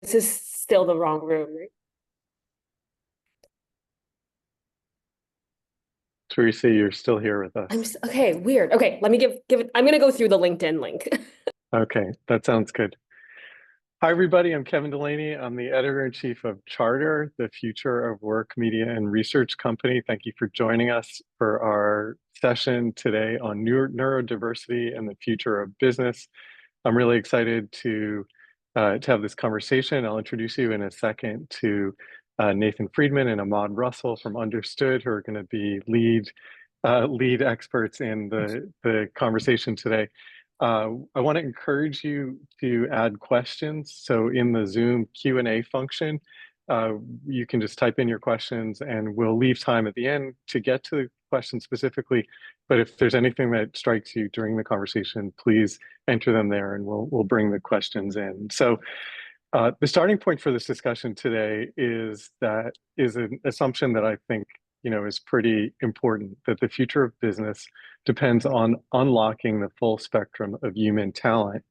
This is still the wrong room, right? Teresa, you're still here with us. Okay, weird. Okay, let me give it. I'm gonna go through the LinkedIn link. Okay, that sounds good. Hi, everybody. I'm Kevin Delaney. I'm the editor-in-chief of Charter, the Future of Work, Media, and Research company. Thank you for joining us for our session today on neurodiversity and the future of business. I'm really excited to have this conversation. I'll introduce you in a second to Nathan Friedman and Ahmad Russell from Understood, who are going to be lead experts in the conversation today. I want to encourage you to add questions. So in the Zoom Q&A function, you can just type in your questions and we'll leave time at the end to get to the question specifically. But if there's anything that strikes you during the conversation, please enter them there and we'll bring the questions in. So the starting point for this discussion today is an assumption that I think is pretty important, that the future of business depends on unlocking the full spectrum of human talent.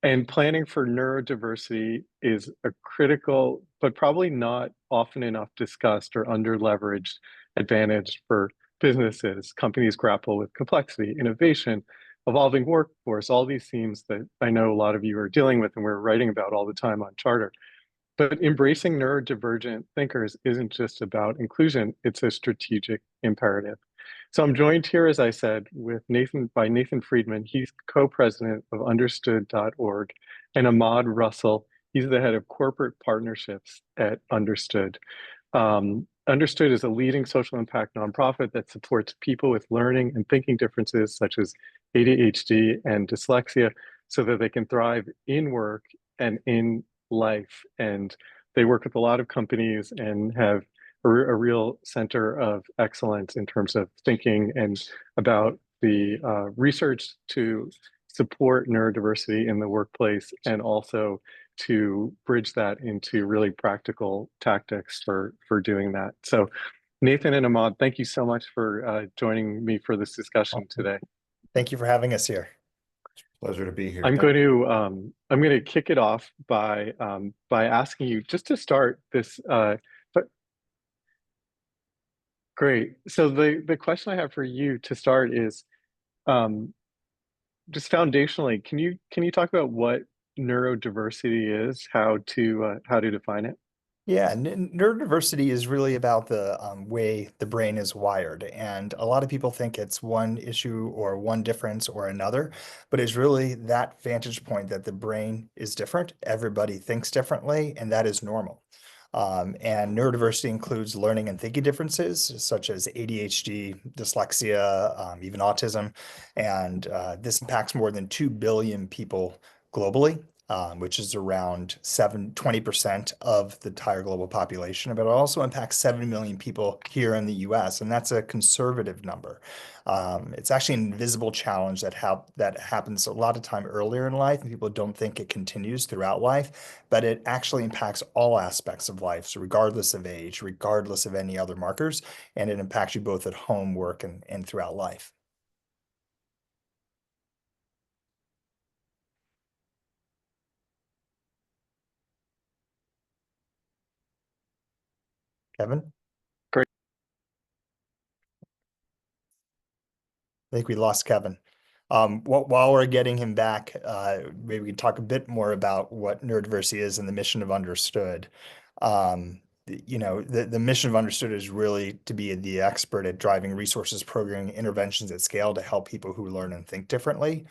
And planning for neurodiversity is a critical, but probably not often enough discussed or underleveraged advantage for businesses. Companies grapple with complexity, innovation, evolving workforce, all these themes that I know a lot of you are dealing with and we're writing about all the time on Charter. But embracing neurodivergent thinkers isn't just about inclusion, it's a strategic imperative. So I'm joined here, as I said, by Nathan Friedman. He's co-president of understood.org, and Ahmad Russell. He's the head of corporate partnerships at Understood. Understood is a leading social impact nonprofit that supports people with learning and thinking differences such as ADHD and dyslexia so that they can thrive in work and in life. And they work with a lot of companies and have a real center of excellence in terms of thinking and about the research to support neurodiversity in the workplace and also to bridge that into really practical tactics for doing that. So Nathan and Ahmad, thank you so much for joining me for this discussion today. Thank you for having us here. Pleasure to be here. I'm going to kick it off by asking you just to start this. Great. So the question I have for you to start is just foundationally, can you talk about what neurodiversity is, how to define it? Yeah, neurodiversity is really about the way the brain is wired. And a lot of people think it's one issue or one difference or another, but it's really that vantage point that the brain is different. Everybody thinks differently, and that is normal. And neurodiversity includes learning and thinking differences, such as ADHD, dyslexia, even autism. And this impacts more than 2 billion people globally. Which is around 20% of the entire global population, but it also impacts 7 million people here in the US, and that's a conservative number. It's actually an invisible challenge that happens a lot of time earlier in life, and people don't think it continues throughout life, but it actually impacts all aspects of life, so regardless of age, regardless of any other markers, and it impacts you both at home, work, and throughout life. Kevin? Great. I think we lost Kevin. While we're getting him back, maybe we can talk a bit more about what neurodiversity is and the mission of Understood. The mission of Understood is really to be the expert at driving resources, programming, interventions at scale to help people who learn and think differently.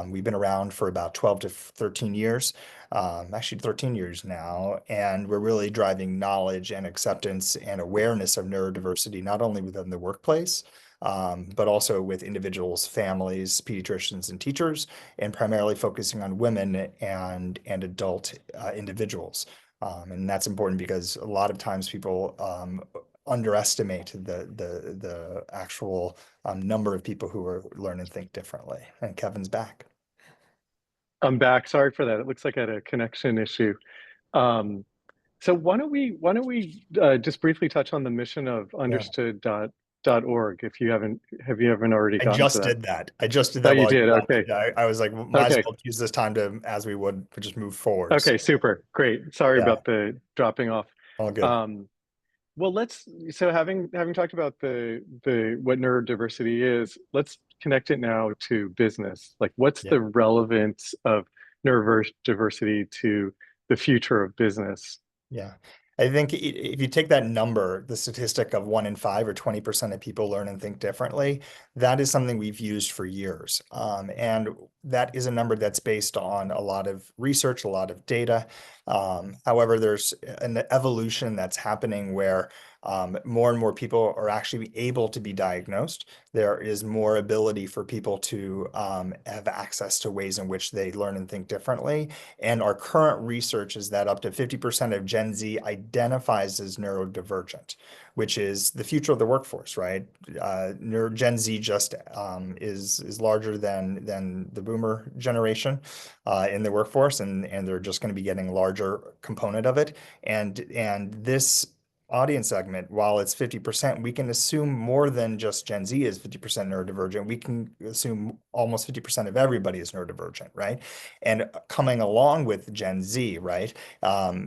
We've been around for about 12 to 13 years, actually 13 years now, and we're really driving knowledge and acceptance and awareness of neurodiversity, not only within the workplace, but also with individuals, families, pediatricians, and teachers, and primarily focusing on women and adult individuals. And that's important because a lot of times people underestimate the actual number of people who are learn and think differently. And Kevin's back. I'm back. Sorry for that. It looks like I had a connection issue. So why don't we just briefly touch on the mission of Understood.org neurodivergent.org if you haven't already I gotten to just that. did that. I just did Oh, that you while you did. were on. Okay. Yeah, I was like, might as Okay. well use this time to, as we would, just move forward. Okay. Super. Great. Sorry Yeah, about the dropping off. all good. Well, so having talked about the what neurodiversity is, let's connect it now to business. Like, what's Yeah. the relevance of neurodiversity to the future of business? Yeah. I think if you take that number, the statistic of 1 in 5 or 20% of people learn and think differently, that is something we've used for years. And that is a number that's based on a lot of research, a lot of data. However, there's an evolution that's happening where more and more people are actually able to be diagnosed. There is more ability for people to have access to ways in which they learn and think differently. And our current research is that up to 50% of Gen Z identifies as neurodivergent, which is the future of the workforce, right? Gen Z just is larger than the boomer generation in the workforce, and they're just going to be getting a larger component of it. And this audience segment, while it's 50%, we can assume more than just Gen Z is 50% neurodivergent. We can assume almost 50% of everybody is neurodivergent, right? And coming along with Gen Z, right,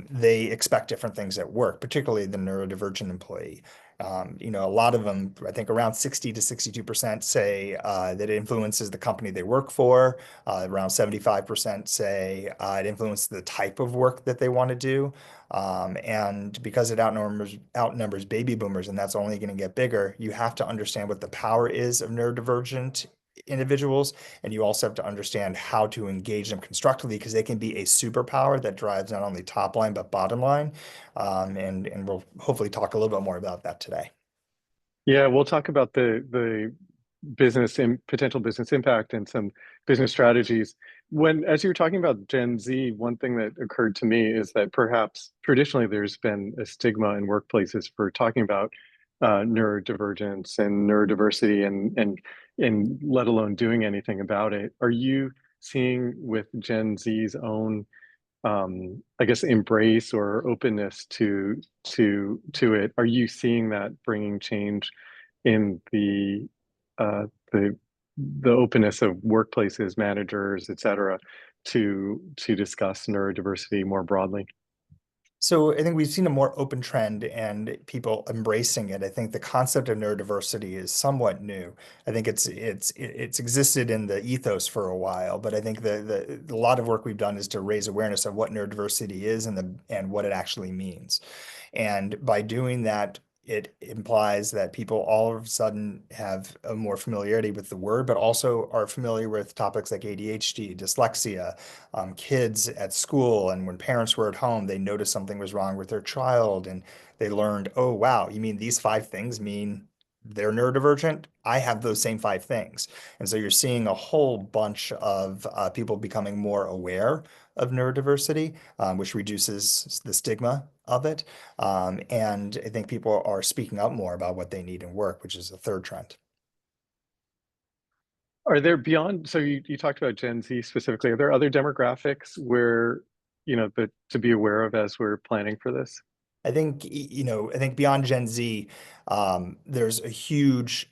they expect different things at work, particularly the neurodivergent employee. A lot of them, I think around 60 to 62% say that it influences the company they work for. Around 75% say it influences the type of work that they want to do. And because it outnumbers baby boomers, and that's only going to get bigger, you have to understand what the power is of neurodivergent individuals, and you also have to understand how to engage them constructively, because they can be a superpower that drives not only top line but bottom line. And we'll hopefully talk a little bit more about that today. Yeah, we'll talk about the business and potential business impact and some business strategies. As you were talking about Gen Z, one thing that occurred to me is that perhaps traditionally there's been a stigma in workplaces for talking about neurodivergence and neurodiversity and let alone doing anything about it. Are you seeing with Gen Z's own I guess embrace or openness to it? Are you seeing that bringing change in uh, the the openness of workplaces, managers, et cetera, to discuss neurodiversity more broadly? So I think we've seen a more open trend and people embracing it. I think the concept of neurodiversity is somewhat new. I think it's existed in the ethos for a while, but I think the a lot of work we've done is to raise awareness of what neurodiversity is and what it actually means. And by doing that, it implies that people all of a sudden have a more familiarity with the word, but also are familiar with topics like ADHD, dyslexia, kids at school. And when parents were at home, they noticed something was wrong with their child and they learned, oh, wow, you mean these 5 things mean they're neurodivergent? I have those same 5 things. And so you're seeing a whole bunch of people becoming more aware of neurodiversity, which reduces the stigma of it. And I think people are speaking up more about what they need in work, which is a third trend. Are there beyond, so you talked about Gen Z specifically, are there other demographics where, to be aware of as we're planning for this? I think, I think beyond Gen Z, there's a huge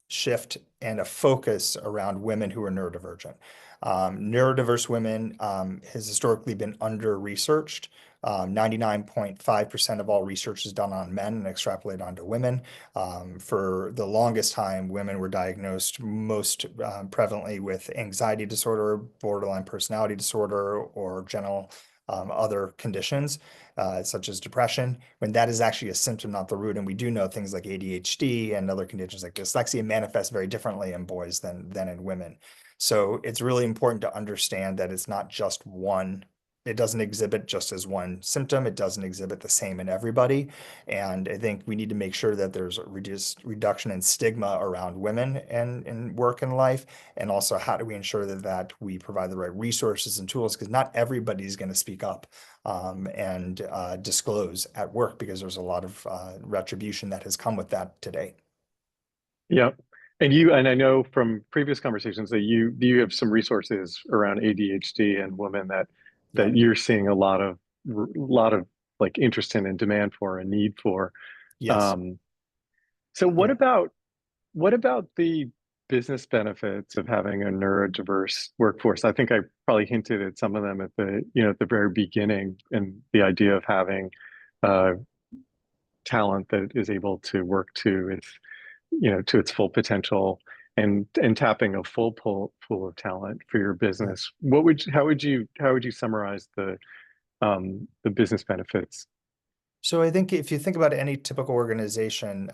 shift and a focus around women who are neurodivergent. Neurodiverse women has historically been under-researched. 99.5% of all research is done on men and extrapolated onto women. For the longest time, women were diagnosed most prevalently with anxiety disorder, borderline personality disorder, or general other conditions, such as depression, when that is actually a symptom, not the root. And we do know things like ADHD and other conditions like dyslexia manifest very differently in boys than in women. So it's really important to understand that it's not just one. It doesn't exhibit just as one symptom. It doesn't exhibit the same in everybody. And I think we need to make sure that there's a reduction in stigma around women and in work and life. And also, how do we ensure that we provide the right resources and tools? Because not everybody's going to speak up and disclose at work, because there's a lot of retribution that has come with that today. Yeah. And I know from previous conversations that you have some resources around ADHD and women that you're seeing a lot of like interest in and demand for and need for. Yes. So what about what about the business benefits of having a neurodiverse workforce? I think I probably hinted at some of them at the very beginning, and the idea of having uh, talent that is able to work to its full potential, and tapping a full pool of talent for your business. How would you summarize the business benefits? So I think if you think about any typical organization,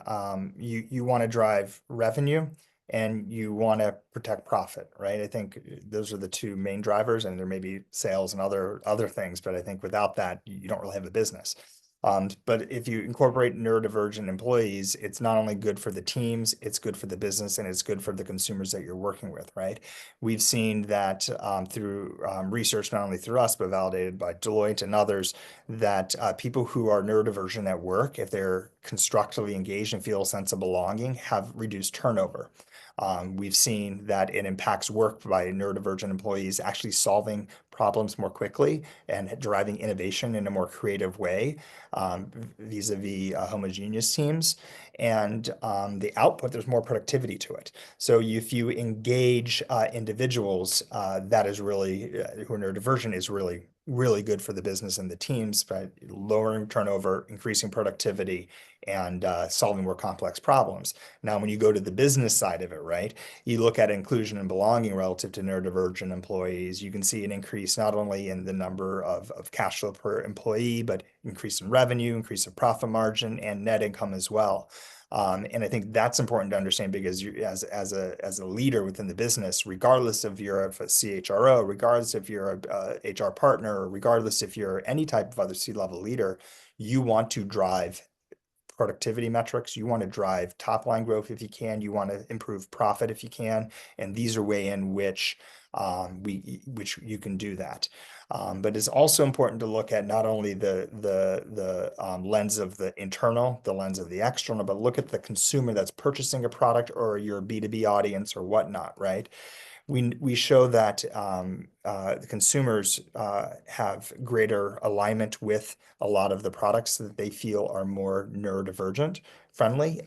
you want to drive revenue and you want to protect profit, right? I think those are the two main drivers, and there may be sales and other things, but I think without that, you don't really have a business. But if you incorporate neurodivergent employees, it's not only good for the teams, it's good for the business, and it's good for the consumers that you're working with, right? We've seen that through research, not only through us, but validated by Deloitte and others, that people who are neurodivergent at work, if they're constructively engaged and feel a sense of belonging, have reduced turnover. We've seen that it impacts work by neurodivergent employees actually solving problems more quickly and driving innovation in a more creative way vis-a-vis homogeneous teams. And the output, there's more productivity to it. So if you engage individuals that is really who are neurodivergent is really good for the business and the teams by lowering turnover, increasing productivity, and solving more complex problems. Now, when you go to the business side of it, right, you look at inclusion and belonging relative to neurodivergent employees, you can see an increase not only in the number of cash flow per employee, but increase in revenue, increase of profit margin, and net income as well. And I think that's important to understand, because you, as a leader within the business, regardless if you're a CHRO, regardless if you're a HR partner, or regardless if you're any type of other C-level leader, you want to drive productivity metrics. You want to drive top line growth if you can. You want to improve profit if you can. And these are way in which which you can do that. But it's also important to look at not only the lens of the internal, the lens of the external, but look at the consumer that's purchasing a product, or your B2B audience or whatnot, right? We show that the consumers have greater alignment with a lot of the products that they feel are more neurodivergent friendly,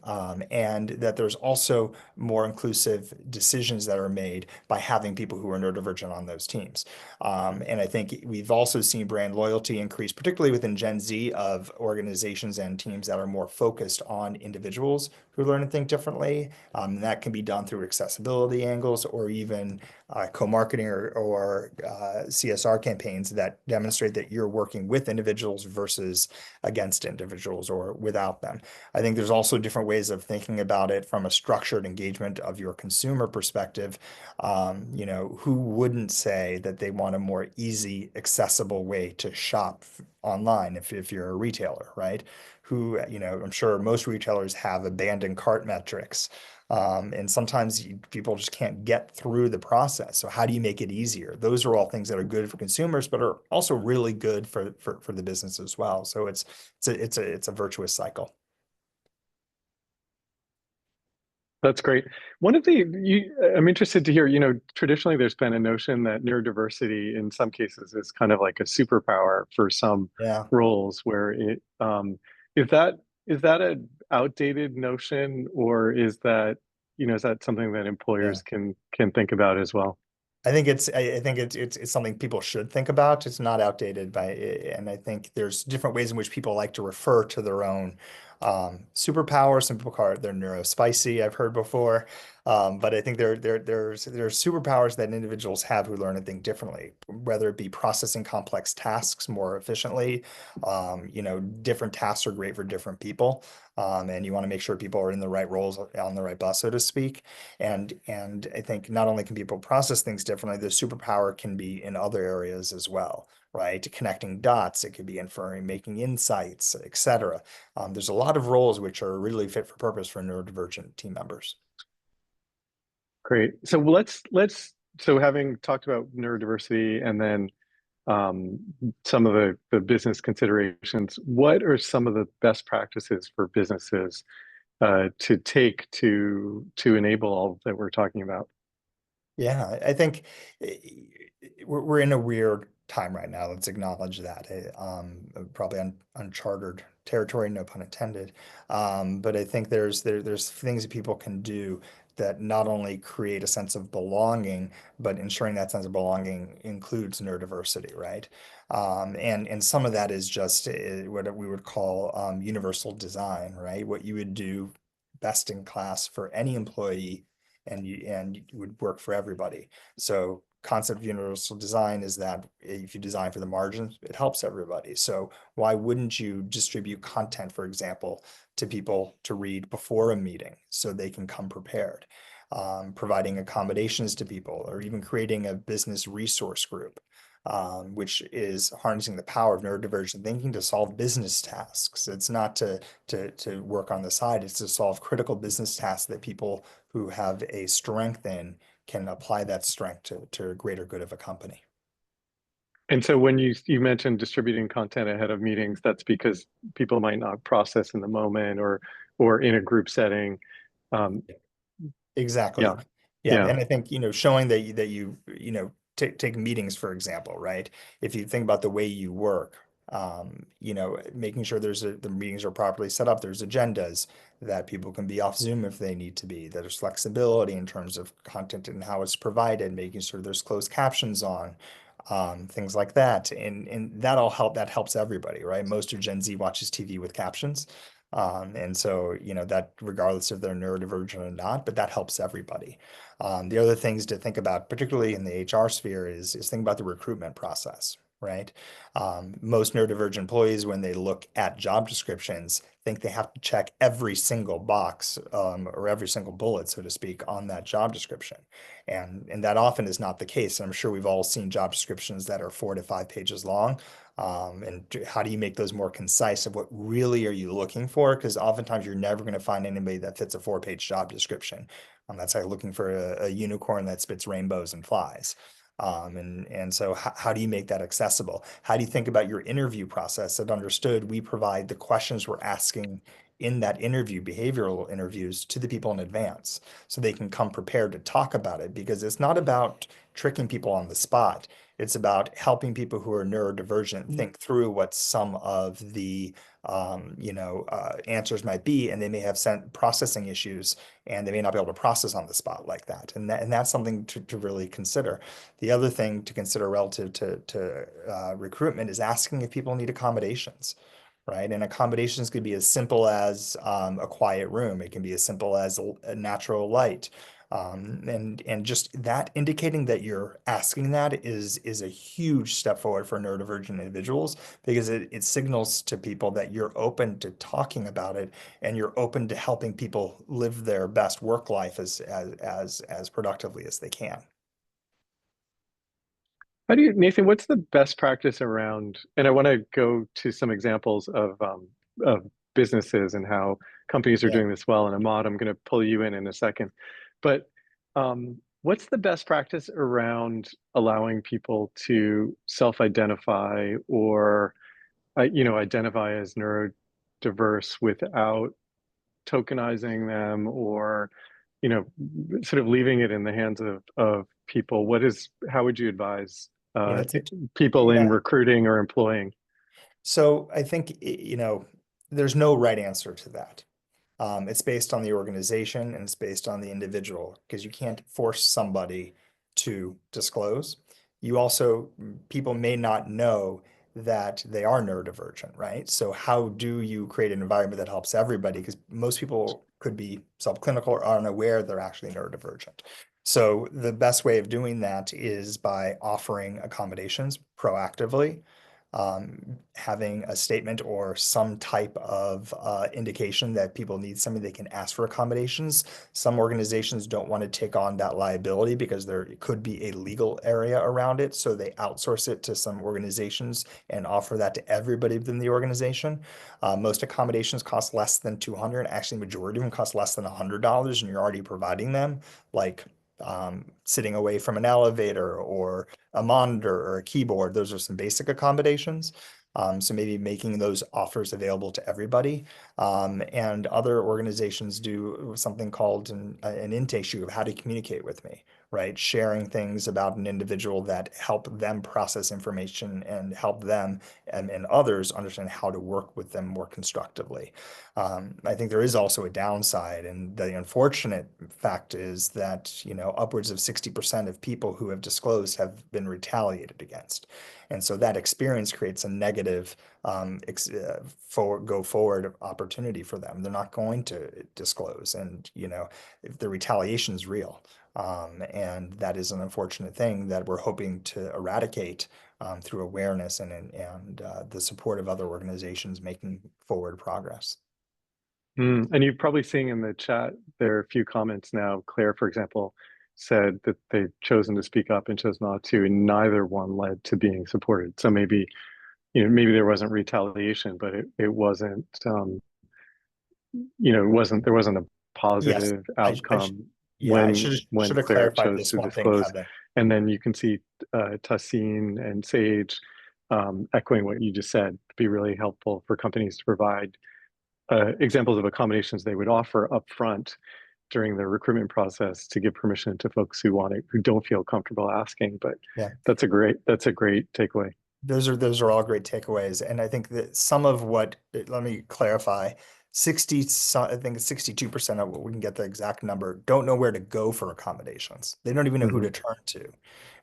and that there's also more inclusive decisions that are made by having people who are neurodivergent on those teams. And I think we've also seen brand loyalty increase, particularly within Gen Z, of organizations and teams that are more focused on individuals who learn and think differently. That can be done through accessibility angles, or even co-marketing or CSR campaigns that demonstrate that you're working with individuals versus against individuals or without them. I think there's also different ways of thinking about it from a structured engagement of your consumer perspective. Who wouldn't say that they want a more easy, accessible way to shop online if you're a retailer, right? I'm sure most retailers have abandoned cart metrics. And sometimes people just can't get through the process. So how do you make it easier? Those are all things that are good for consumers, but are also really good for the business as well. So it's a virtuous cycle. That's great. I'm interested to hear, traditionally there's been a notion that neurodiversity in some cases is kind of like a superpower for some roles, where is that an outdated notion, or is that something that employers can think about as well? I think it's something people should think about. It's not outdated and I think there's different ways in which people like to refer to their own superpowers. Some people call it their neurospicy, I've heard before. But I think there's superpowers that individuals have who learn and think differently, whether it be processing complex tasks more efficiently. Different tasks are great for different people. And you want to make sure people are in the right roles on the right bus, so to speak. And I think not only can people process things differently, the superpower can be in other areas as well, right? Connecting dots, it could be inferring, making insights, etc. There's a lot of roles which are really fit for purpose for neurodivergent team members. Great. So having talked about neurodiversity and then some of the business considerations, what are some of the best practices for businesses to take to enable all that we're talking about? Yeah, I think we're in a weird time right now. Let's acknowledge that. Probably uncharted territory, no pun intended. But I think there's things that people can do that not only create a sense of belonging, but ensuring that sense of belonging includes neurodiversity, right? And some of that is just what we would call universal design, right? What you would do best in class for any employee, and you would work for everybody. So concept of universal design is that if you design for the margins, it helps everybody. So why wouldn't you distribute content, for example, to people to read before a meeting so they can come prepared? Providing accommodations to people, or even creating a business resource group, which is harnessing the power of neurodivergent thinking to solve business tasks. It's not to work on the side, it's to solve critical business tasks that people who have a strength in can apply that strength to a greater good of a company. And so when you mentioned distributing content ahead of meetings, that's because people might not process in the moment or in a group setting. Exactly. Yeah. Yeah. Yeah. And I think, showing that take meetings, for example, right? If you think about the way you work, making sure the meetings are properly set up, there's agendas, that people can be off Zoom if they need to be, that there's flexibility in terms of content and how it's provided, making sure there's closed captions on, things like that. And that helps everybody, right? Most of Gen Z watches TV with captions. And so, that regardless if they're neurodivergent or not, but that helps everybody. The other things to think about, particularly in the HR sphere, is think about the recruitment process, right? Most neurodivergent employees, when they look at job descriptions, think they have to check every single box, or every single bullet, so to speak, on that job description. And that often is not the case. And I'm sure we've all seen job descriptions that are 4 to 5 pages long. And how do you make those more concise of what really are you looking for? Because oftentimes you're never going to find anybody that fits a 4-page job description. That's like looking for a unicorn that spits rainbows and flies. And so how do you make that accessible? How do you think about your interview process? That understood, we provide the questions we're asking in that interview, behavioral interviews, to the people in advance so they can come prepared to talk about it, because it's not about tricking people on the spot. It's about helping people who are neurodivergent think through what some of the answers might be, and they may have processing issues, and they may not be able to process on the spot like that. And that's something to really consider. The other thing to consider relative to recruitment is asking if people need accommodations, right? And accommodations could be as simple as a quiet room. It can be as simple as a natural light. And just that indicating that you're asking that is a huge step forward for neurodivergent individuals, because it signals to people that you're open to talking about it, and you're open to helping people live their best work life as productively as they can. Nathan, what's the best practice around, and I want to go to some examples of businesses and how companies are Yeah. doing this well. And Ahmad, I'm going to pull you in a second. But what's the best practice around allowing people to self-identify or, identify as neurodiverse without tokenizing them, or, sort of leaving it in the hands of people? How would you advise Yeah, people in yeah. recruiting or employing? So I think, there's no right answer to that. It's based on the organization, and it's based on the individual, because you can't force somebody to disclose. People may not know that they are neurodivergent, right? So how do you create an environment that helps everybody? Because most people could be subclinical or unaware they're actually neurodivergent. So the best way of doing that is by offering accommodations proactively, having a statement or some type of indication that people need something they can ask for accommodations. Some organizations don't want to take on that liability because there could be a legal area around it, so they outsource it to some organizations and offer that to everybody within the organization. Most accommodations cost less than $200. Actually, majority of them cost less than $100, and you're already providing them, like sitting away from an elevator or a monitor or a keyboard. Those are some basic accommodations. So maybe making those offers available to everybody. And other organizations do something called an intake sheet of how to communicate with me, right? Sharing things about an individual that help them process information and help them and others understand how to work with them more constructively. I think there is also a downside, and the unfortunate fact is that, you know, upwards of 60% of people who have disclosed have been retaliated against. And so that experience creates a negative go forward opportunity for them. They're not going to disclose, and you know, if the retaliation is real, and that is an unfortunate thing that we're hoping to eradicate through awareness and the support of other organizations making forward progress. And you've probably seen in the chat, there are a few comments now. Claire, for example, said that they've chosen to speak up and chose not to, and neither one led to being supported. So maybe, you know, maybe there wasn't retaliation, but it wasn't, you know, there wasn't a positive outcome I when should have Claire clarified chose this to one thing, disclose. Kevin. And then you can see Tassine and Sage echoing what you just said. It'd be really helpful for companies to provide examples of accommodations they would offer upfront during the recruitment process to give permission to folks who don't feel comfortable asking. But Yeah, that's a great takeaway. those are all great takeaways, and I think that some of what, let me clarify, I think it's 62% of what, we can get the exact number, don't know where to go for accommodations. They don't even know who to turn to,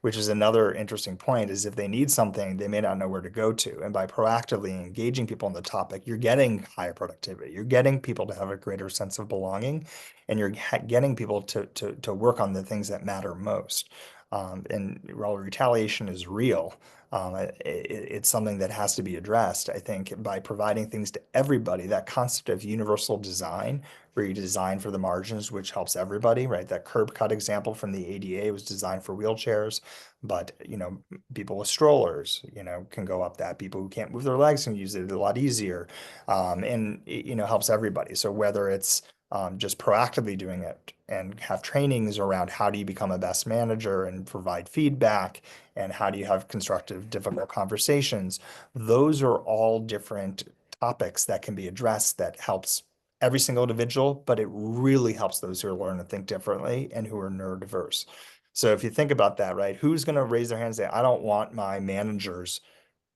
which is another interesting point, is if they need something, they may not know where to go to. And by proactively engaging people on the topic, you're getting higher productivity. You're getting people to have a greater sense of belonging, and you're getting people to work on the things that matter most. And while retaliation is real, it's something that has to be addressed, I think, by providing things to everybody. That concept of universal design, where you design for the margins, which helps everybody, right? That curb cut example from the ADA was designed for wheelchairs, but, you know, people with strollers, you know, can go up that. People who can't move their legs can use it a lot easier, and it, you know, helps everybody. So whether it's just proactively doing it and have trainings around how do you become a best manager and provide feedback, and how do you have constructive, difficult conversations, those are all different topics that can be addressed that helps every single individual, but it really helps those who are learning to think differently and who are neurodiverse. So if you think about that, right, who's going to raise their hand and say, I don't want my managers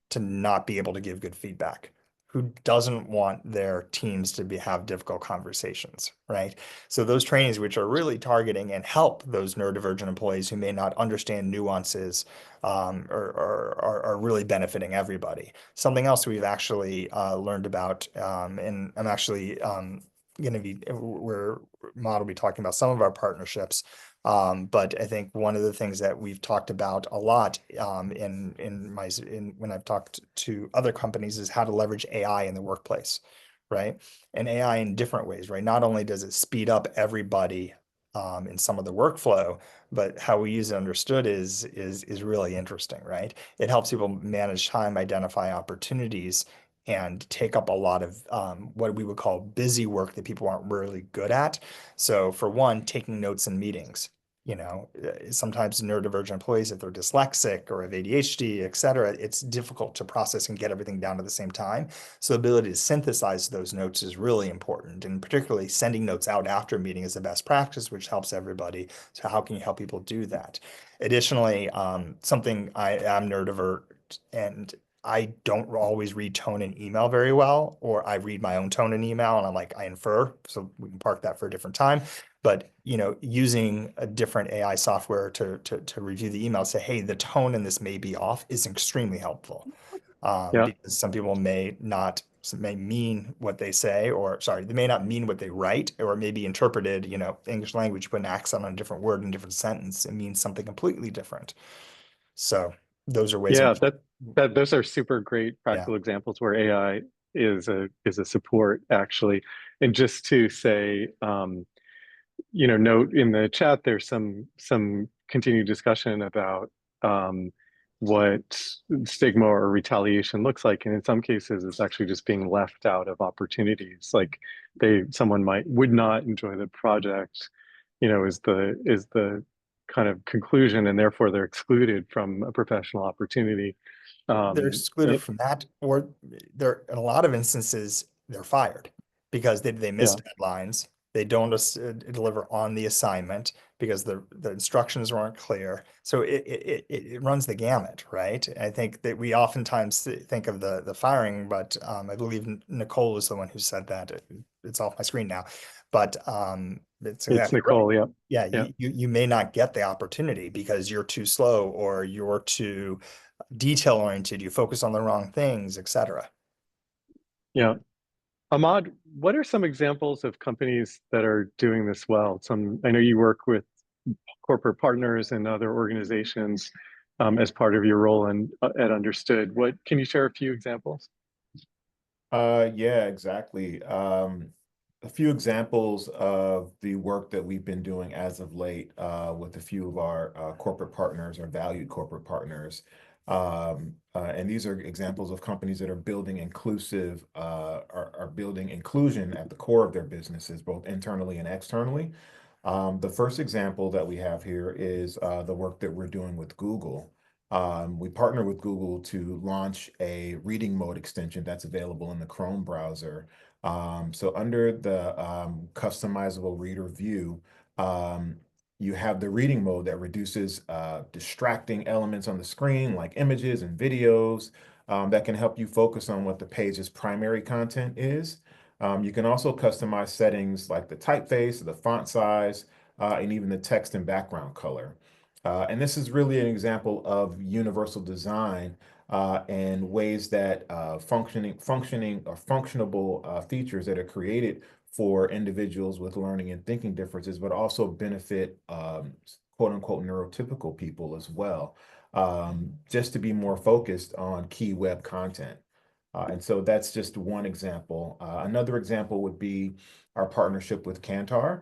to not be able to give good feedback? Who doesn't want their teams to have difficult conversations, right? So those trainings, which are really targeting and help those neurodivergent employees who may not understand nuances, are really benefiting everybody. Something else we've actually learned about, and I'm actually going to be, Maud will be talking about some of our partnerships. But I think one of the things that we've talked about a lot when I've talked to other companies is how to leverage AI in the workplace, right? And AI in different ways, right? Not only does it speed up everybody in some of the workflow, but how we use it understood is really interesting, right? It helps people manage time, identify opportunities, and take up a lot of what we would call busy work that people aren't really good at. So for one, taking notes in meetings. You know, sometimes neurodivergent employees, if they're dyslexic or have ADHD, et cetera, it's difficult to process and get everything down at the same time. So the ability to synthesize those notes is really important, and particularly sending notes out after a meeting is the best practice, which helps everybody. So how can you help people do that? Additionally, something I'm neurodivergent, and I don't always read tone in email very well, or I read my own tone in email and I'm like, I infer, so we can park that for a different time. But, you know, using a different AI software to review the email, say, hey, the tone in this may be off, is extremely helpful. Yeah. Because some people may mean what they say, or sorry, they may not mean what they write, or it may be interpreted, you know, English language, put an accent on a different word in a different sentence, it means something completely different. So those are ways. Yeah, those are super great practical examples where AI is a support, actually. And just to say, you know, note in the chat, there's some continued discussion about what stigma or retaliation looks like, and in some cases, it's actually just being left out of opportunities. Like someone would not enjoy the project, you know, is the kind of conclusion, and therefore they're excluded from a professional opportunity. They're excluded from that, or they're, in a lot of instances, they're fired because they missed deadlines, They don't deliver on the assignment because the instructions aren't clear. So it runs the gamut, right? I think that we oftentimes think of the firing, but I believe Nicole was the one who said that. It's off my screen now, but it's It's exactly right. Nicole, yeah. Yeah, Yeah. you may not get the opportunity because you're too slow or you're too detail oriented, you focus on the wrong things, etc. Yeah. Ahmad, what are some examples of companies that are doing this well? I know you work with corporate partners and other organizations as part of your role at Understood. What can you share a few examples? Yeah, exactly. A few examples of the work that we've been doing as of late with a few of our corporate partners, our valued corporate partners. And these are examples of companies that are building are building inclusion at the core of their businesses, both internally and externally. The first example that we have here is the work that we're doing with Google. We partner with Google to launch a reading mode extension that's available in the Chrome browser. So under the customizable reader view, you have the reading mode that reduces distracting elements on the screen like images and videos that can help you focus on what the page's primary content is. You can also customize settings like the typeface, the font size, and even the text and background color. And this is really an example of universal design and ways that functioning or functionable features that are created for individuals with learning and thinking differences, but also benefit quote unquote neurotypical people as well, just to be more focused on key web content. And so that's just one example. Another example would be our partnership with Kantar.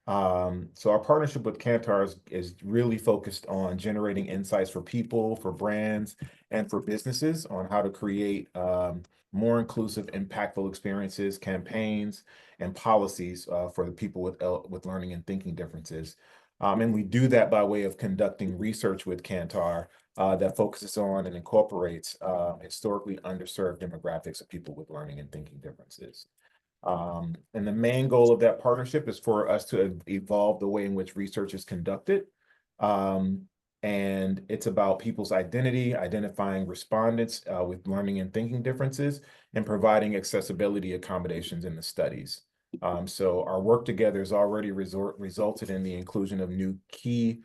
So our partnership with Kantar is really focused on generating insights for people, for brands, and for businesses on how to create more inclusive, impactful experiences, campaigns, and policies for the people with learning and thinking differences. And we do that by way of conducting research with Kantar that focuses on and incorporates historically underserved demographics of people with learning and thinking differences. And the main goal of that partnership is for us to evolve the way in which research is conducted. And it's about people's identity, identifying respondents with learning and thinking differences, and providing accessibility accommodations in the studies. So our work together has already resulted in the inclusion of new key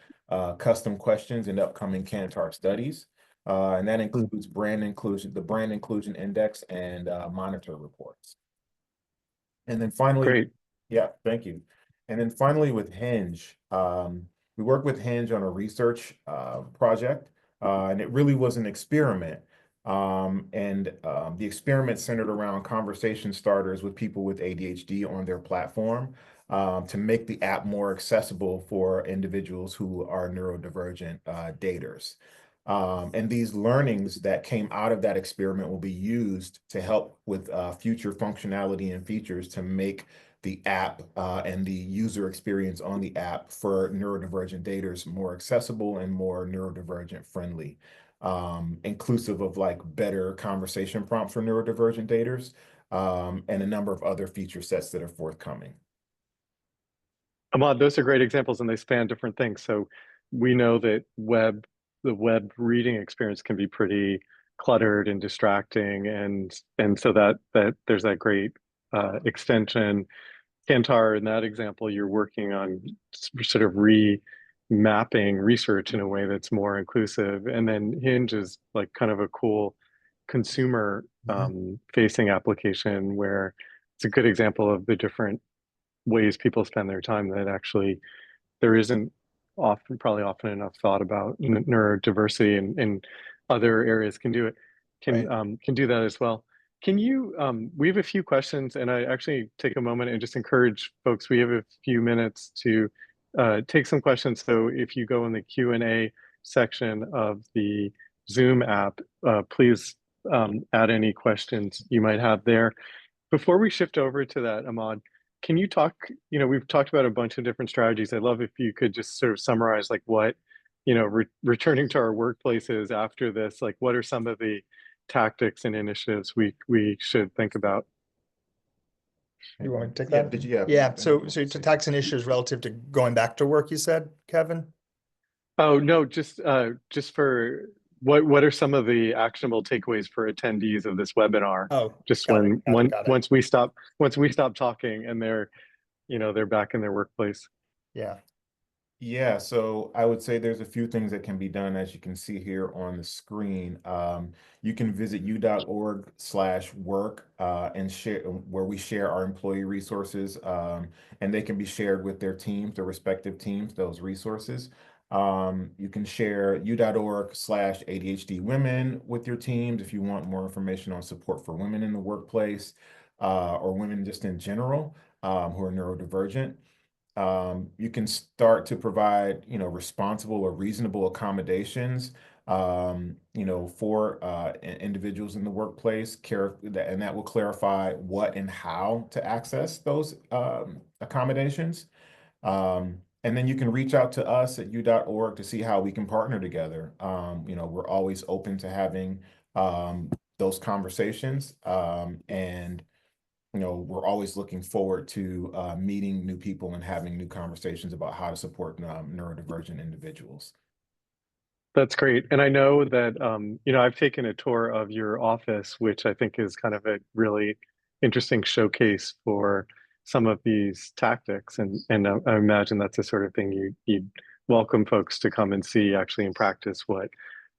custom questions in upcoming Kantar studies. And that includes brand inclusion, the brand inclusion index, and monitor reports. And then finally, Great. yeah, thank you. And then finally with Hinge, we worked with Hinge on a research project, and it really was an experiment. The experiment centered around conversation starters with people with ADHD on their platform to make the app more accessible for individuals who are neurodivergent daters. And these learnings that came out of that experiment will be used to help with future functionality and features to make the app and the user experience on the app for neurodivergent daters more accessible and more neurodivergent friendly, inclusive of like better conversation prompts for neurodivergent daters and a number of other feature sets that are forthcoming. Ahmad, those are great examples and they span different things. So we know that the web reading experience can be pretty cluttered and distracting, and so that there's that great extension. Kantar, in that example, you're working on sort of remapping research in a way that's more inclusive, and then Hinge is like kind of a cool consumer facing application where it's a good example of the different ways people spend their time that actually there isn't often enough thought about neurodiversity, and other areas can do it, can do that as well. Can you, we have a few questions, and I actually take a moment and just encourage folks, we have a few minutes to take some questions. So if you go in the Q&A section of the Zoom app, please add any questions you might have there. Before we shift over to that, Ahmad, can you talk, we've talked about a bunch of different strategies. I'd love if you could just sort of summarize like what, returning to our workplaces after this, like what are some of the tactics and initiatives we should think about? You want me to take Yeah, that? did you have? Yeah, so to tax initiatives relative to going back to work, you said, Kevin? Oh, no, just for what are some of the actionable takeaways for attendees of this webinar? Oh, Just got it, got it, got it. once we stop talking and they're back in their workplace. Yeah. Yeah, so I would say there's a few things that can be done, as you can see here on the screen. You can visit u.org/work and share where we share our employee resources, and they can be shared with their teams, their respective teams, those resources. You can share u.org/ADHD women with your teams if you want more information on support for women in the workplace, or women just in general, who are neurodivergent. You can start to provide, responsible or reasonable accommodations, for individuals in the workplace, and that will clarify what and how to access those accommodations. And then you can reach out to us at u.org to see how we can partner together. We're always open to having those conversations, and we're always looking forward to meeting new people and having new conversations about how to support neurodivergent individuals. That's great. And I know that, I've taken a tour of your office, which I think is kind of a really interesting showcase for some of these tactics. And I imagine that's the sort of thing you'd welcome folks to come and see actually in practice what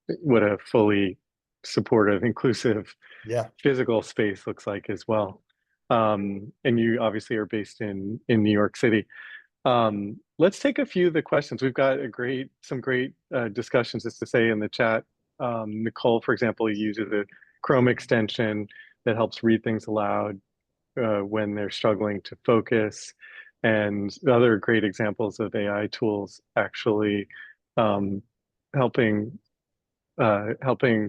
a fully supportive, inclusive Yeah. physical space looks like as well. And you obviously are based in New York City. Let's take a few of the questions. We've got some great discussions, as to say, in the chat. Nicole, for example, uses a Chrome extension that helps read things aloud when they're struggling to focus. And other great examples of AI tools actually helping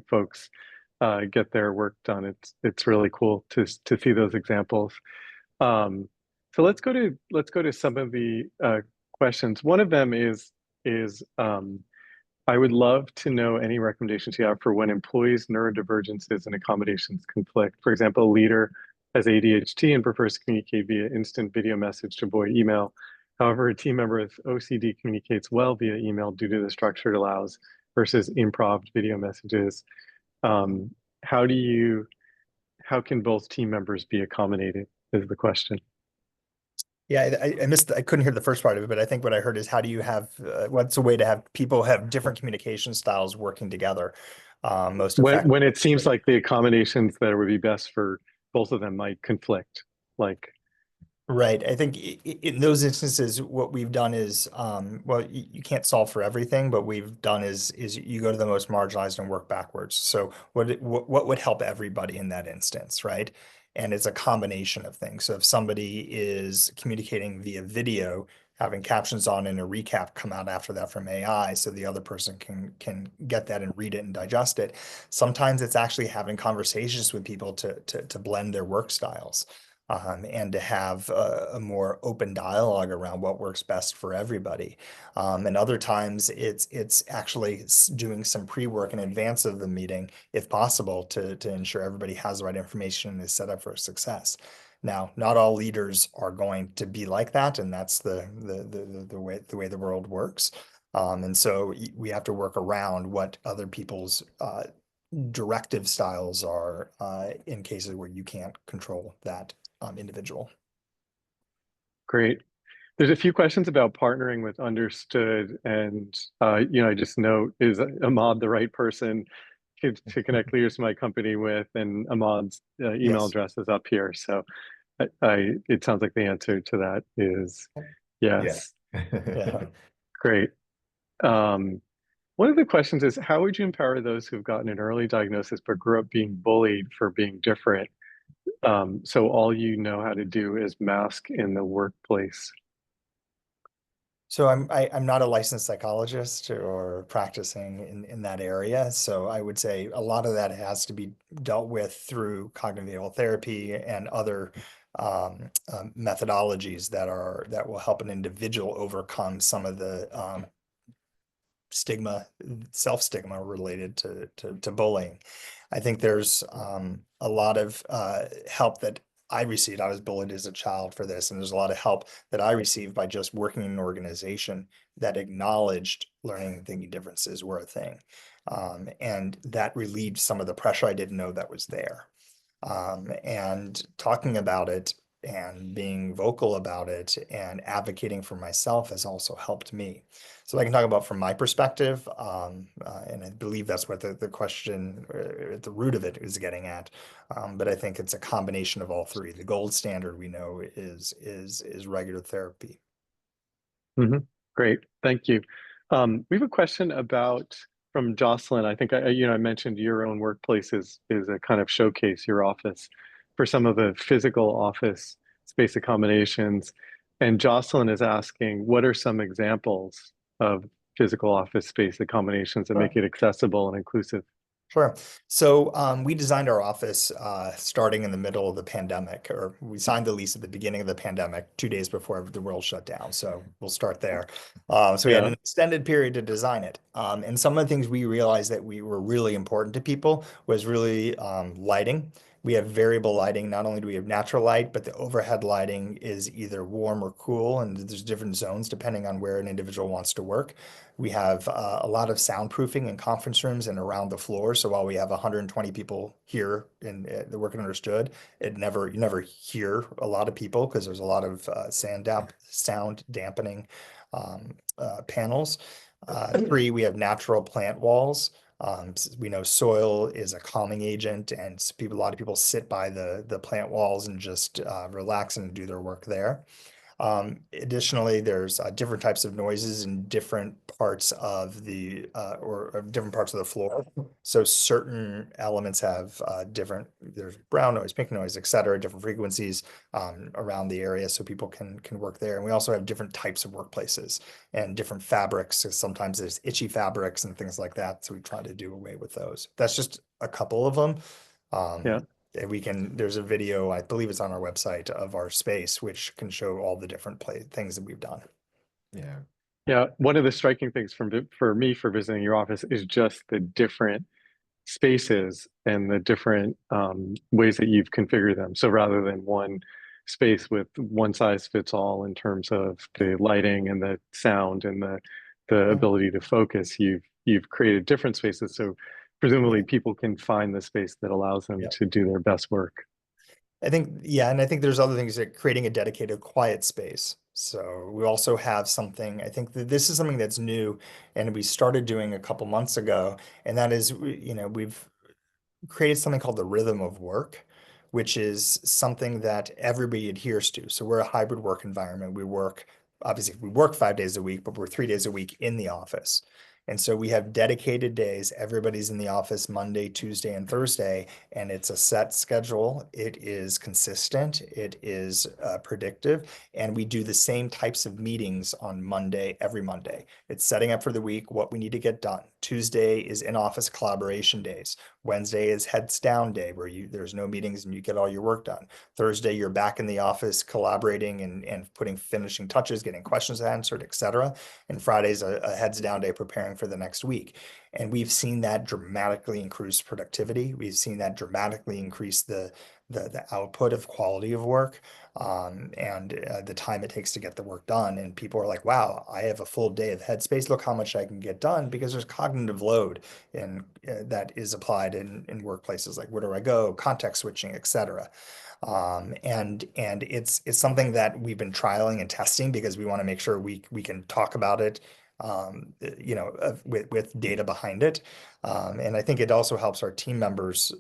folks get their work done. It's really cool to see those examples. So let's go to some of the questions. One of them is I would love to know any recommendations you have for when employees' neurodivergences and accommodations conflict. For example, a leader has ADHD and prefers to communicate via instant video message to avoid email. However, a team member with OCD communicates well via email due to the structure it allows versus improv video messages. Um, how can both team members be accommodated is the question. Yeah, I missed, I couldn't hear the first part of it, but I think what I heard is how do you have, what's a way to have people have different communication styles working together most effectively? When it seems like the accommodations that would be best for both of them might conflict, like. Right. I think in those instances, what we've done is, well, you can't solve for everything, but we've done is you go to the most marginalized and work backwards. So what would help everybody in that instance, right? And it's a combination of things. So if somebody is communicating via video, having captions on and a recap come out after that from AI, so the other person can get that and read it and digest it. Sometimes it's actually having conversations with people to blend their work styles. And to have a more open dialogue around what works best for everybody. And other times it's actually doing some pre-work in advance of the meeting, if possible, to ensure everybody has the right information and is set up for success. Now, not all leaders are going to be like that, and that's the way the world works. And so we have to work around what other people's directive styles are in cases where you can't control that individual. Great. There's a few questions about partnering with Understood, and I just note, is Ahmad the right person to connect leaders to my company with? And Ahmad's email Yes. address is up here, so it sounds like the answer to that is yes. Yeah. Great. One of the questions is, how would you empower those who've gotten an early diagnosis but grew up being bullied for being different? So all you know how to do is mask in the workplace. So I'm not a licensed psychologist or practicing in that area. So I would say a lot of that has to be dealt with through cognitive behavioral therapy and other methodologies that will help an individual overcome some of the self-stigma related to bullying. I think there's a lot of help that I received. I was bullied as a child for this, and there's a lot of help that I received by just working in an organization that acknowledged learning and thinking differences were a thing. And that relieved some of the pressure I didn't know that was there. And talking about it and being vocal about it and advocating for myself has also helped me. So I can talk about from my perspective, and I believe that's what the question at the root of it is getting at. But I think it's a combination of all three. The gold standard we know is regular therapy. Great, thank you. We have a question from Jocelyn. I think I mentioned your own workplace is a kind of showcase, your office, for some of the physical office space accommodations. And Jocelyn is asking, what are some examples of physical office space accommodations that make it accessible and inclusive? Sure. So we designed our office starting in the middle of the pandemic, or we signed the lease at the beginning of the pandemic, 2 days before the world shut down. So we'll start there. So we had an extended period to design it. And some of the things we realized that we were really important to people was really lighting. We have variable lighting. Not only do we have natural light, but the overhead lighting is either warm or cool, and there's different zones depending on where an individual wants to work. We have a lot of soundproofing in conference rooms and around the floor. So while we have 120 people here in the Work and Understood, you never hear a lot of people because there's a lot of sound dampening panels. 3, we have natural plant walls. We know soil is a calming agent, and a lot of people sit by the plant walls and just relax and do their work there. Additionally, there's different types of noises in different parts of the different parts of the floor. So certain elements have there's brown noise, pink noise, et cetera, different frequencies around the area so people can work there. And we also have different types of workplaces and different fabrics. So sometimes there's itchy fabrics and things like that. So we try to do away with those. That's just a couple of them. There's a video, I believe it's on our website, of our space, which can show all the different things that we've done. Yeah. One of the striking things for me for visiting your office is just the different spaces and the different ways that you've configured them. So rather than one space with one size fits all in terms of the lighting and the sound and the ability to focus, you've created different spaces. So presumably people can find the space that allows them to do their best work. I think, and I think there's other things like creating a dedicated quiet space. So we also have something, I think that this is something that's new and we started doing a couple months ago. And that is, we've created something called the rhythm of work, which is something that everybody adheres to. So we're a hybrid work environment. We work 5 days a week, but we're 3 days a week in the office. And so we have dedicated days. Everybody's in the office Monday, Tuesday, and Thursday, and it's a set schedule. It is consistent. It is predictive. And we do the same types of meetings on Monday, every Monday. It's setting up for the week, what we need to get done. Tuesday is in-office collaboration days. Wednesday is heads down day where there's no meetings and you get all your work done. Thursday, you're back in the office collaborating and putting finishing touches, getting questions answered, et cetera. And Friday's a heads down day preparing for the next week. And we've seen that dramatically increase productivity. We've seen that dramatically increase the output of quality of work and the time it takes to get the work done. And people are like, wow, I have a full day of headspace. Look how much I can get done, because there's cognitive load that is applied in workplaces like where do I go, context switching, et cetera. And it's something that we've been trialing and testing because we want to make sure we can talk about it with data behind it. And I think it also helps our team members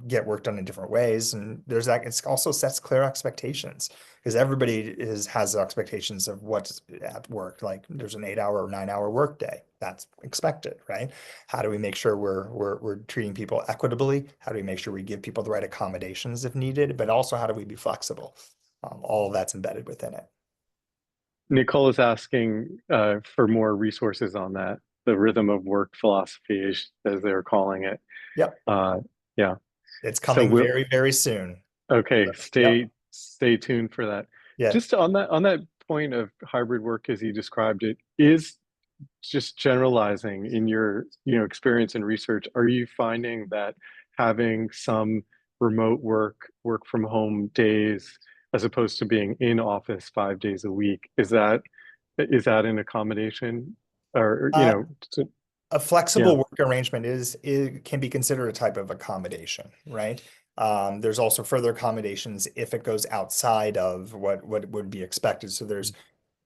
get work done in different ways. And it also sets clear expectations, because everybody has expectations of what's at work. Like there's an 8-hour or 9-hour work day. That's expected, right? How do we make sure we're treating people equitably? How do we make sure we give people the right accommodations if needed? But also, how do we be flexible? All of that's embedded within it. Nicole is asking for more resources on that, the rhythm of work philosophy, as they're calling it. Yep. Yeah. It's coming very, very soon. Okay, stay tuned for that. Yeah. Just on that point of hybrid work as you described it, is just generalizing in your experience and research, are you finding that having some remote work from home days, as opposed to being in office 5 days a week. Is that an accommodation, or A yeah, flexible work arrangement can be considered a type of accommodation, right? There's also further accommodations if it goes outside of what would be expected. So there's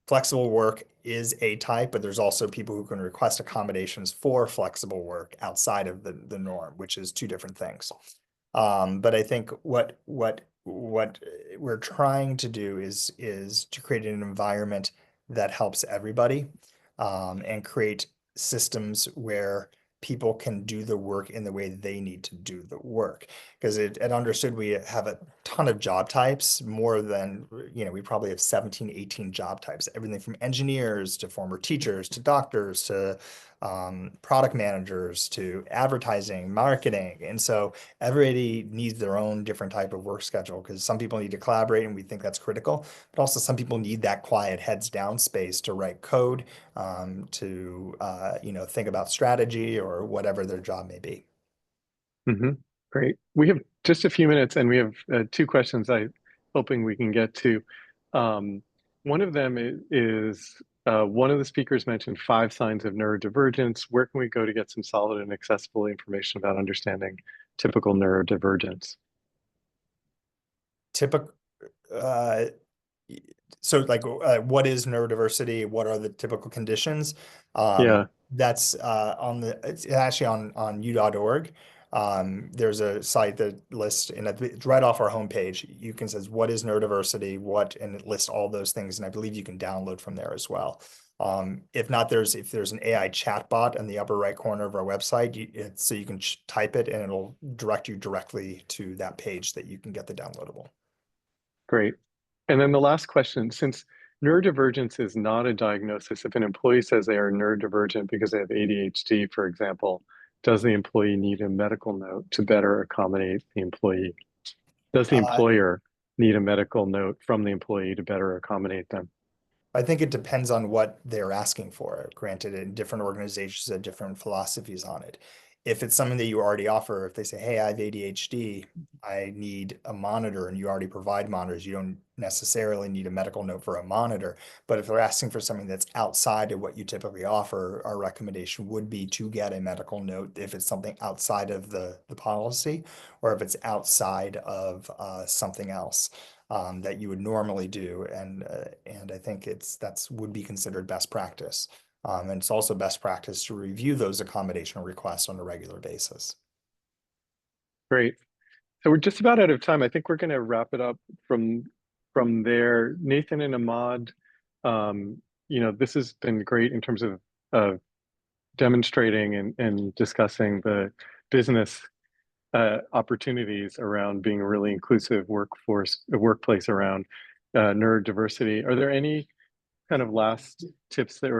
flexible work is a type, but there's also people who can request accommodations for flexible work outside of the norm, which is two different things. But I think what we're trying to do is to create an environment that helps everybody, and create systems where people can do the work in the way they need to do the work. Because at Understood, we have a ton of job types, more than, we probably have 17, 18 job types, everything from engineers to former teachers to doctors to product managers to advertising, marketing. And so everybody needs their own different type of work schedule, because some people need to collaborate and we think that's critical, but also some people need that quiet heads down space to write code, to think about strategy or whatever their job may be. Great. We have just a few minutes, and we have two questions I'm hoping we can get to. One of them is one of the speakers mentioned 5 signs of neurodivergence. Where can we go to get some solid and accessible information about understanding typical neurodivergence? Typical. So what is neurodiversity? What are the typical conditions? Yeah. That's it's actually on u.org. There's a site that lists, and it's right off our homepage. You can says what is neurodiversity, and it lists all those things, and I believe you can download from there as well. If not, if there's an AI chatbot in the upper right corner of our website, so you can type it and it'll direct you directly to that page that you can get the downloadable. Great. And then the last question, since neurodivergence is not a diagnosis, if an employee says they are neurodivergent because they have ADHD, for example, does the employee need a medical note to better accommodate the employee? Does the employer need a medical note from the employee to better accommodate them? I think it depends on what they're asking for. Granted, in different organizations have different philosophies on it. If it's something that you already offer, if they say, hey, I have ADHD, I need a monitor, and you already provide monitors, you don't necessarily need a medical note for a monitor. But if they're asking for something that's outside of what you typically offer, our recommendation would be to get a medical note if it's something outside of the policy, or if it's outside of something else that you would normally do. And I think that's would be considered best practice. And it's also best practice to review those accommodation requests on a regular basis. Great. So we're just about out of time. I think we're going to wrap it up from there. Nathan and Ahmad, this has been great in terms of demonstrating and discussing the business opportunities around being a really inclusive workplace around neurodiversity. Are there any kind of last tips that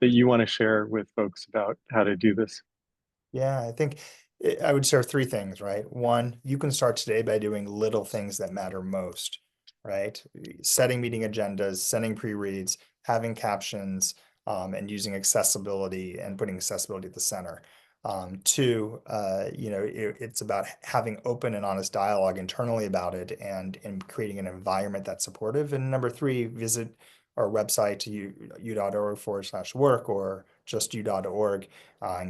that you want to share with folks about how to do this? Yeah, I think I would share 3 things, right? 1, you can start today by doing little things that matter most, right? Setting meeting agendas, sending pre-reads, having captions, and using accessibility and putting accessibility at the center. 2, it's about having open and honest dialogue internally about it, and creating an environment that's supportive. And number 3, visit our website, u.org/work, or just u.org,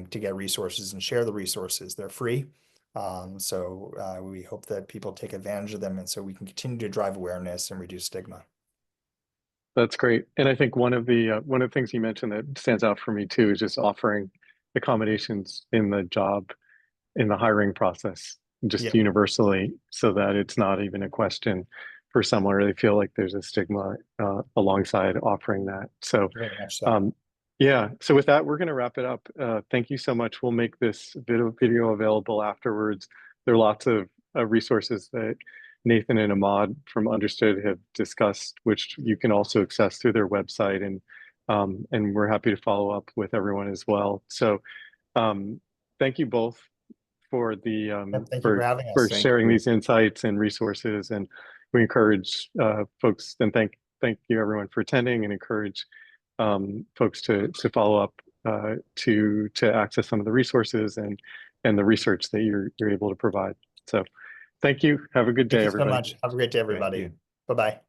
to get resources and share the resources. They're free. So we hope that people take advantage of them, and so we can continue to drive awareness and reduce stigma. That's great. And I think one of the things you mentioned that stands out for me too is just offering accommodations in the hiring process, just universally, so that it's not even a question for someone, or they feel like there's a stigma alongside offering that. So, yeah. So with that, we're going to wrap it up. Thank you so much. We'll make this video available afterwards. There are lots of resources that Nathan and Ahmad from Understood have discussed, which you can also access through their website, and we're happy to follow up with everyone as well. So, thank you both for Thank you for having us. for sharing these insights and resources, and we encourage folks, and thank you everyone for attending, and encourage folks to follow up to access some of the resources and the research that you're able to provide. So thank you. Have a good day, Thank you so everybody. much. Have a great day, everybody. you. Bye-bye.